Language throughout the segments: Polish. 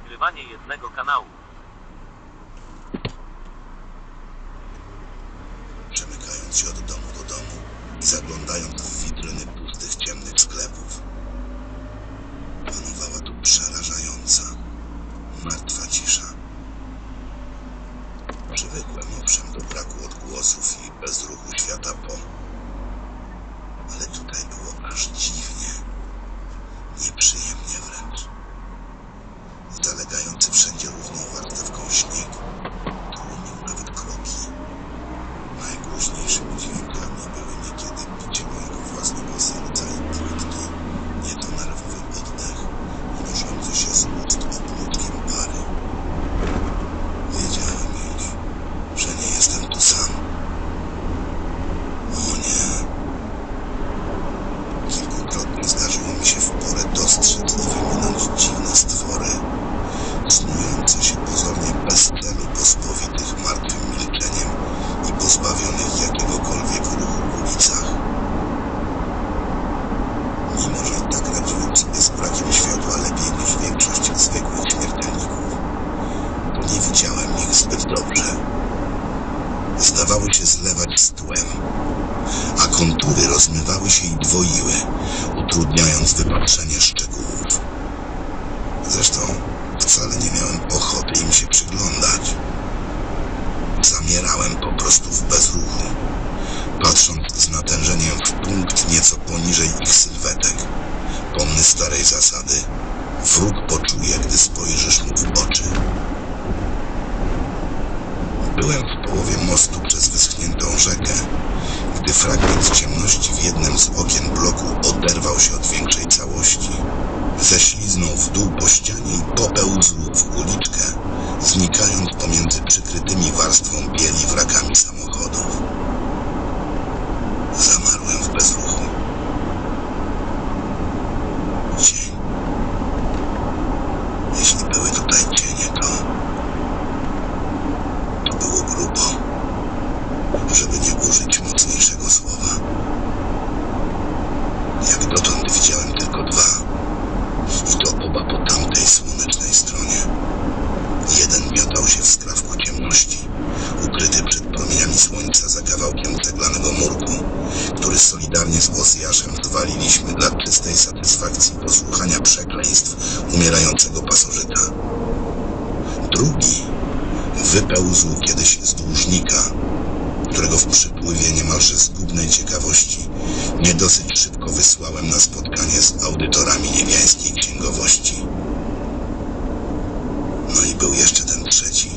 nagrywanie jednego kanału. Przemykając się od domu do domu i zaglądając w witryny pustych, ciemnych sklepów, panowała tu przerażająca, martwa cisza. Przywykłem owszem do braku odgłosów i bezruchu świata po, ale tutaj było aż dziwnie, nieprzyjemnie wręcz. Zalegający wszędzie równą warstewką śnieg tłumił nawet kroki. Najgłośniejszymi dźwiękami były niekiedy bicie mojego własnego serca i płytki, nieco nerwowy oddech, unoszący się z ust opłotkiem pary. Wiedziałem już, że nie jestem tu sam. O nie. Kilkukrotnie zdarzyło mi się w porę dostrzec i wyminąć dziwne stwory, snujące się pozornie bez celu po spowitych martwym milczeniem i pozbawionych jakiegokolwiek ruchu ulicach. Mimo że i tak radziłem sobie z brakiem światła lepiej niż większość zwykłych śmiertelników, to nie widziałem ich zbyt dobrze. Zdawały się zlewać z tłem, a kontury rozmywały się i dwoiły, utrudniając wypatrzenie szczegółów. Zresztą wcale nie miałem ochoty im się przyglądać. Zamierałem po prostu w bezruchu, patrząc z natężeniem w punkt nieco poniżej ich sylwetek. Pomny starej zasady: wróg poczuje, gdy spojrzysz mu w oczy. Byłem w połowie mostu przez wyschniętą rzekę, gdy fragment ciemności w jednym z okien bloku oderwał się od większej całości. Ześliznął w dół po ścianie i popełzł w uliczkę, znikając pomiędzy przykrytymi warstwą bieli wrakami samochodów. Zamarłem w bezruchu. Cień. Jeśli były tutaj cienie, to było grubo, żeby nie użyć mocniejszego słowa. Jak dotąd widziałem tylko dwa, i to oba po tamtej słonecznej stronie. Jeden miotał się w skrawku ciemności, ukryty przed promieniami słońca za kawałkiem ceglanego murku, który solidarnie z Osjaszem zwaliliśmy dla czystej satysfakcji posłuchania przekleństw umierającego pasożyta. Drugi wypełzł kiedyś z dłużnika, którego w przypływie niemalże zgubnej ciekawości nie dosyć szybko wysłałem na spotkanie z audytorami niebiańskiej księgowości. No i był jeszcze ten trzeci,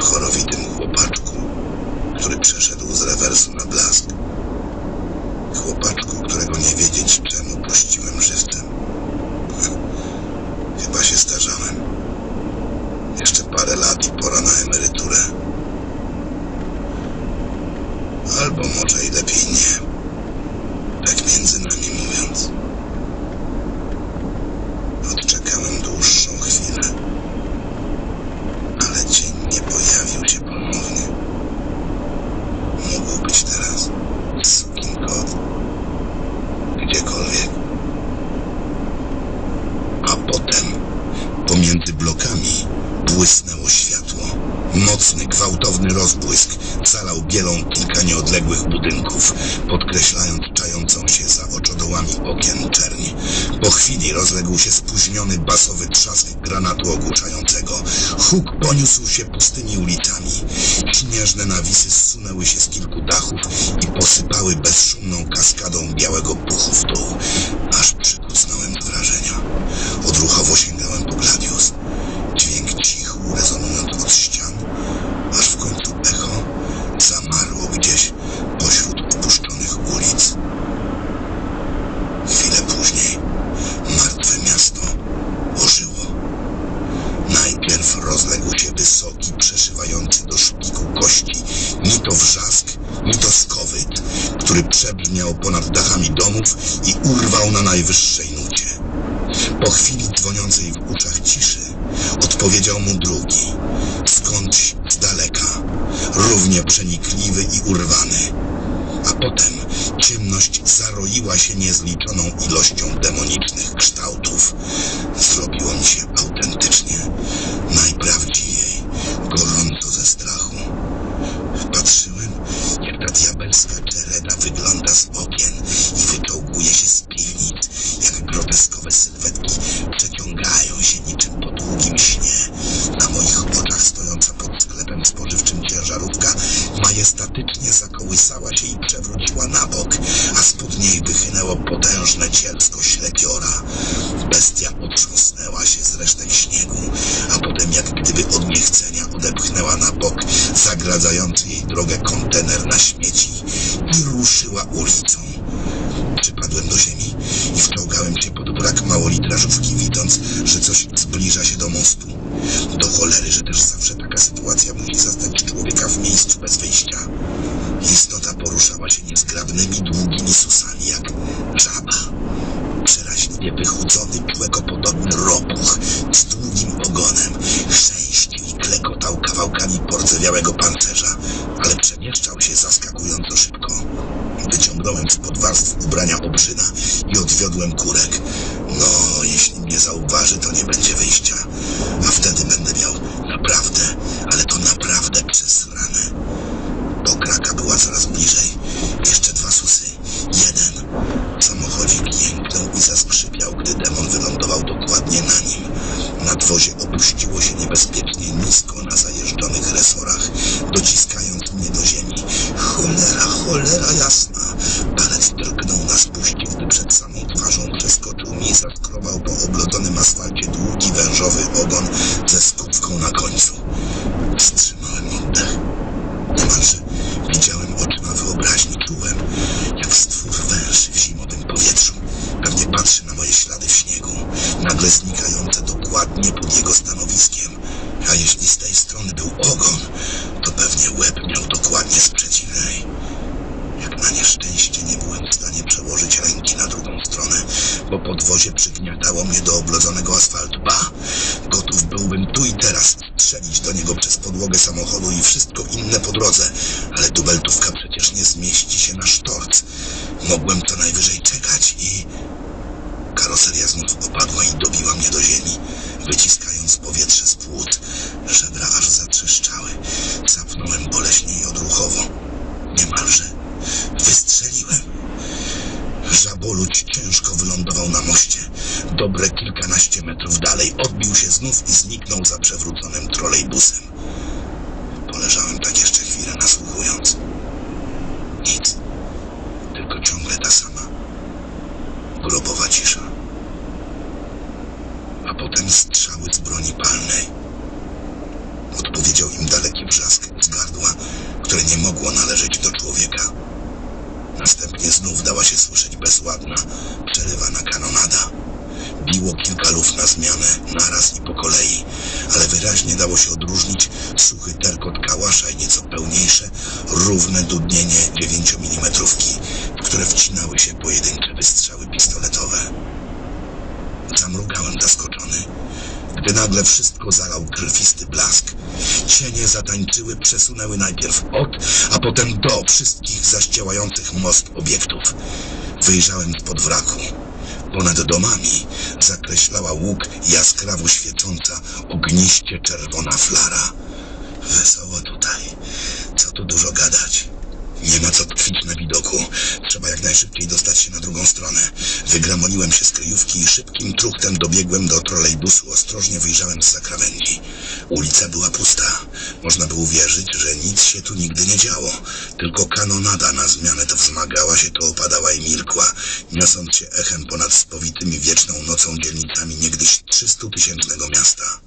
w chorowitym chłopaczku, który przeszedł z rewersu na blask. Chłopaczku, którego nie wiedzieć czemu puściłem żywcem. Chyba się starzałem. Jeszcze parę lat i pora na emeryturę. Albo może i lepiej nie. Tak między nami mówiąc. Odczekałem dłuższą chwilę, ale cień nie pojawił się ponownie. Mógł być teraz sukin kot. Gdziekolwiek. A potem pomiędzy blokami błysnęło światło. Mocny, gwałtowny rozbłysk zalał bielą kilka nieodległych budynków, podkreślając czającą się za oczodołami okien czerń. Po chwili rozległ się spóźniony basowy trzask granatu ogłuszającego. Huk poniósł się pustymi ulicami. Śnieżne nawisy zsunęły się z kilku dachów i posypały bezszumną kaskadą białego puchu w dół, aż przykucnąłem z wrażenia. Odruchowo sięgałem po gladius. Dźwięk cichł, rezonując od ścian, aż w końcu echo zamarło gdzieś pośród opuszczonych ulic. Chwilę później martwe miasto ożyło. Najpierw rozległ się wysoki, przeszywający do szpiku kości, ni to wrzask, ni to skowyt, który przebrzmiał ponad dachami domów i urwał na najwyższej nucie. Po chwili dzwoniącej w uszach ciszy odpowiedział mu drugi, skądś z daleka, równie przenikliwy i urwany. A potem ciemność zaroiła się niezliczoną ilością demonicznych kształtów. Zrobiło mi się rozciągają się niczym po długim śnie. Na moich oczach stojąca pod sklepem spożywczym ciężarówka majestatycznie zakołysała się i przewróciła na bok, a spod niej wychynęło potężne cielsko ślepiora. Bestia otrząsnęła się z resztek śniegu, a potem jak gdyby od niechcenia odepchnęła na bok zagradzający jej drogę kontener na śmieci i ruszyła ulicą. Przypadłem do ziemi i wczołgałem się pod brak małolitrażówki, widząc, że coś zbliża się do mostu. Do cholery, że też zawsze taka sytuacja musi zastać człowieka w miejscu bez wyjścia. Istota poruszała się niezgrabnymi, długimi susami jak żaba. Przeraźliwie wychudzony, człekopodobny ropuch z długim ogonem chrzęścił i klekotał kawałkami porcewiałego pancerza, ale przemieszczał się zaskakująco szybko. Wyciągnąłem spod warstw ubrania obrzyna i odwiodłem kurek. No, jeśli mnie zauważy, to nie będzie wyjścia, a wtedy będę miał naprawdę, ale to naprawdę przesrane. Pokraka była coraz bliżej. Jeszcze 2 susy. 1. Samochodzik jęknął i zaskrzypiał, gdy demon wylądował dokładnie na nim. Nadwozie opuściło się niebezpiecznie nisko na zajeżdżonych resorach, dociskając mnie do ziemi. Cholera jasna! Palec drgnął na spuści, gdy przed samą twarzą przeskoczył mi i zaskrobał po oblodzonym asfalcie długi, wężowy ogon ze skówką na końcu. Wstrzymałem oddech. Niemalże widziałem oczyma wyobraźni, czułem, jak stwór węży w zimowym powietrzu. Pewnie patrzy na moje ślady w śniegu, nagle znikające dokładnie pod jego stanowiskiem. A jeśli z tej strony był ogon, to pewnie łeb miał dokładnie z przeciwnej. Jak na nieszczęście nie byłem w stanie przełożyć ręki na drugą stronę, bo podwozie przygniatało mnie do oblodzonego asfaltu. Gotów byłbym tu i teraz strzelić do niego przez podłogę samochodu i wszystko inne po drodze, ale dubeltówka przecież nie zmieści się na sztorc. Mogłem co najwyżej czekać i... Karoseria znów opadła i dobiła mnie do ziemi, wyciskając powietrze z płuc. Żebra aż zatrzeszczały. Sapnąłem boleśnie i odruchowo. Niemalże wystrzeliłem. Żaboludź ciężko wylądował na moście. Dobre kilkanaście metrów dalej odbił się znów i zniknął za przewróconym trolejbusem. Poleżałem tak jeszcze chwilę, nasłuchując. Nic. Tylko ciągle ta sama grobowa cisza. A potem strzały z broni palnej. Odpowiedział im daleki wrzask z gardła, które nie mogło należeć do człowieka. Następnie znów dała się słyszeć bezładna, przerywana kanonada. Biło kilka luf na zmianę, naraz i po kolei, ale wyraźnie dało się odróżnić suchy terkot kałasza i nieco pełniejsze, równe dudnienie 9 mm, w które wcinały się pojedyncze wystrzały pistoletowe. Zamrugałem zaskoczony, gdy nagle wszystko zalał krwisty blask. Cienie zatańczyły, przesunęły najpierw od, a potem do wszystkich zaściełających most obiektów. Wyjrzałem spod wraku. Ponad domami zakreślała łuk jaskrawo świecąca, ogniście czerwona flara. Wesoło tutaj. Co tu dużo gadać. Nie ma co tkwić na widoku. Trzeba jak najszybciej dostać się na drugą stronę. Wygramoliłem się z kryjówki i szybkim truchtem dobiegłem do trolejbusu. Ostrożnie wyjrzałem zza krawędzi. Ulica była pusta. Można by uwierzyć, że nic się tu nigdy nie działo. Tylko kanonada na zmianę to wzmagała się, to opadała i milkła, niosąc się echem ponad spowitymi wieczną nocą dzielnicami niegdyś 300-tysięcznego miasta.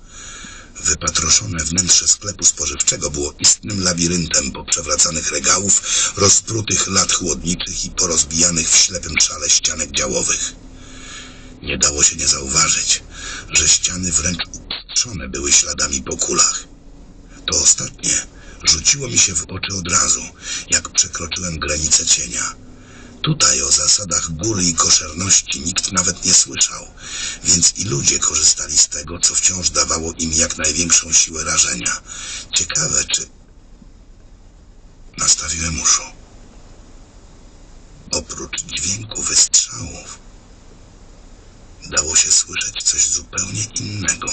Wypatroszone wnętrze sklepu spożywczego było istnym labiryntem poprzewracanych regałów, rozprutych lat chłodniczych i porozbijanych w ślepym szale ścianek działowych. Nie dało się nie zauważyć, że ściany wręcz upstrzone były śladami po kulach. To ostatnie rzuciło mi się w oczy od razu, jak przekroczyłem granicę cienia. Tutaj o zasadach góry i koszerności nikt nawet nie słyszał, więc i ludzie korzystali z tego, co wciąż dawało im jak największą siłę rażenia. Ciekawe, czy... Nastawiłem uszu. Oprócz dźwięku wystrzałów dało się słyszeć coś zupełnie innego.